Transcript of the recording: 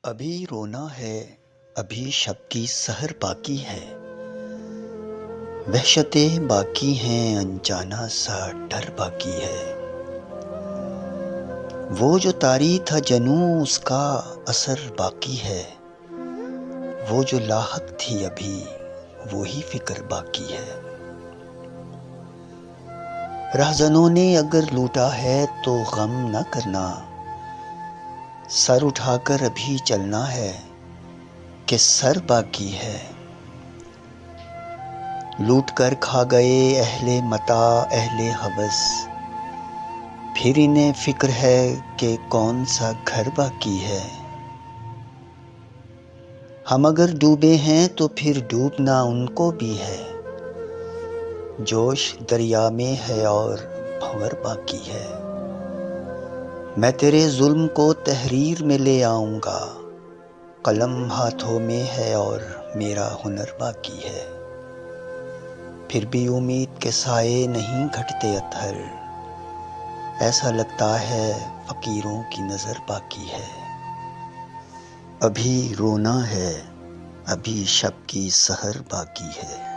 ابھی رونا ہے، ابھی شب کی سحر باقی ہے، وحشتیں باقی ہیں، انجانا سا ڈر باقی ہے۔ وہ جو طاری تھا جنوں اس کا اثر باقی ہے، وہ جو لاحق تھی ابھی وہی فکر باقی ہے۔ رہزنوں نے اگر لوٹا ہے تو غم نہ کرنا، سر اٹھا کر ابھی چلنا ہے کہ سر باقی ہے۔ لوٹ کر کھا گئے اہل متاع اہل ہوس، پھر انہیں فکر ہے کہ کون سا گھر باقی ہے۔ ہم اگر ڈوبے ہیں تو پھر ڈوبنا ان کو بھی ہے، جوش دریا میں ہے اور بھنور باقی ہے۔ میں تیرے ظلم کو تحریر میں لے آؤں گا، قلم ہاتھوں میں ہے اور میرا ہنر باقی ہے۔ پھر بھی امید کے سائے نہیں گھٹتے اطہر، ایسا لگتا ہے فقیروں کی نظر باقی ہے۔ ابھی رونا ہے، ابھی شب کی سحر باقی ہے۔